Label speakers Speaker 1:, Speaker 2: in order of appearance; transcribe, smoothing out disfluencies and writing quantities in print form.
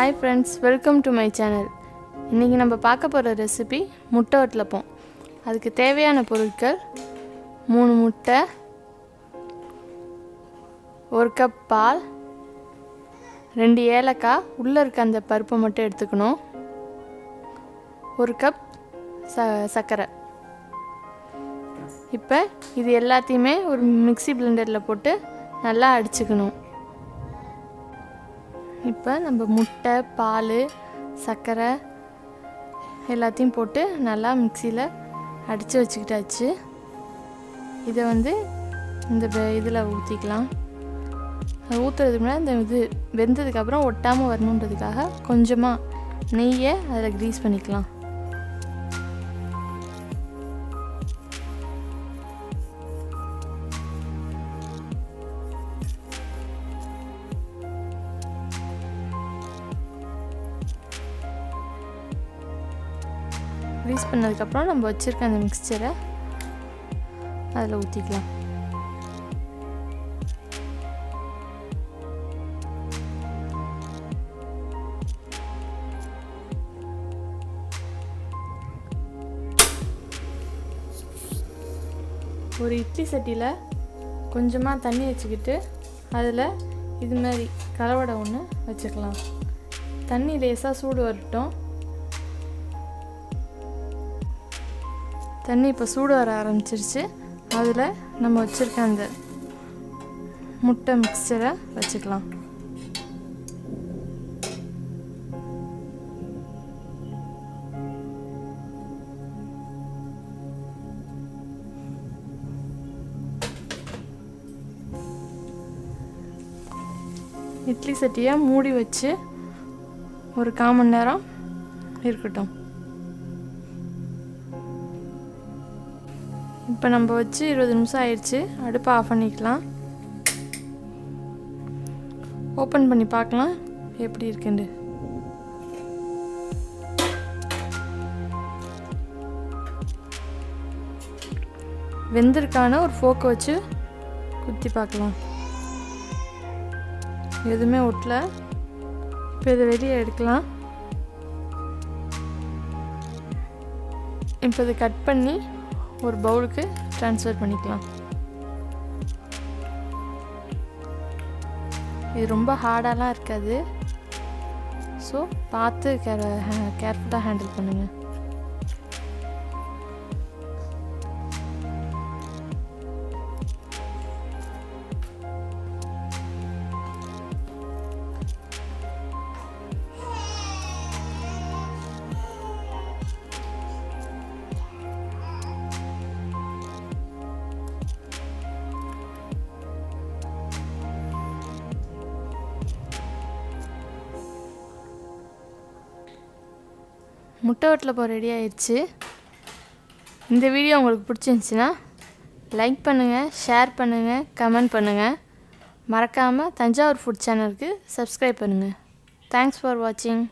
Speaker 1: Hi friends, welcome to my channel. இன்னைக்கு நம்ம பார்க்க போற ரெசிபி முட்டை வட்டலப்பம். அதுக்கு தேவையான பொருட்கள் 3 முட்டை, 1 கப் பால், 2 ஏலக்காய், உள்ள இருக்க அந்த பருப்பை மட்டும் எடுத்துக்கணும், 1 கப் சர்க்கரை. இப்போ இது எல்லாத்தையுமே ஒரு மிக்ஸி பிளெண்டரில் போட்டு நல்லா அடிச்சுக்கணும். இப்போ நம்ம முட்டை, பால், சர்க்கரை எல்லாத்தையும் போட்டு நல்லா மிக்சியில் அடித்து வச்சுக்கிட்டாச்சு. இதை இந்த இதில் ஊற்றிக்கலாம். ஊற்றுறதுக்கு முன்னாடி இந்த இது வெந்ததுக்கப்புறம் ஒட்டாமல் வரணுன்றதுக்காக கொஞ்சமாக நெய்யை அதில் க்ரீஸ் பண்ணிக்கலாம். க்ரீஸ் பண்ணதுக்கப்புறம் நம்ம வச்சுருக்க அந்த மிக்சரை அதில் ஊற்றிக்கலாம். ஒரு இட்லி சட்டியில் கொஞ்சமாக தண்ணி வச்சுக்கிட்டு அதில் இது மாதிரி கலவடை ஒன்று வச்சுக்கலாம். தண்ணி லேசாக சூடு வரட்டும். தண்ணி இப்போ சூடு வர ஆரம்பிச்சிருச்சு. அதில் நம்ம வச்சுருக்க அந்த முட்டை மிக்சரை வச்சுக்கலாம். இட்லி சட்டியை மூடி வச்சு ஒரு 1/4 மணி நேரம் இருக்கட்டும். இப்போ நம்ம வச்சு 20 நிமிஷம் ஆயிடுச்சு. அடுப்பை ஆஃப் பண்ணிக்கலாம். ஓப்பன் பண்ணி பார்க்கலாம் எப்படி இருக்குன்னு. வெந்திருக்கான ஒரு ஃபோக்கை வச்சு குத்தி பார்க்கலாம். எதுவுமே ஒட்டல. இப்போ இதை வெளியே எடுக்கலாம். இப்போ இதை கட் பண்ணி ஒரு பவுலுக்கு ட்ரான்ஸ்ஃபர் பண்ணிக்கலாம். இது ரொம்ப ஹார்டாலாம் இருக்காது. ஸோ பார்த்து கேர்ஃபுல்லாக ஹேண்டில் பண்ணுங்கள். முட்டை வட்டலப்பம் ரெடி ஆயிடுச்சு. இந்த வீடியோ உங்களுக்கு பிடிச்சிருந்துச்சின்னா லைக் பண்ணுங்கள், ஷேர் பண்ணுங்கள், கமெண்ட் பண்ணுங்கள். மறக்காமல் தஞ்சாவூர் ஃபுட் சேனலுக்கு சப்ஸ்கிரைப் பண்ணுங்கள். தேங்க்ஸ் ஃபார் வாட்சிங்.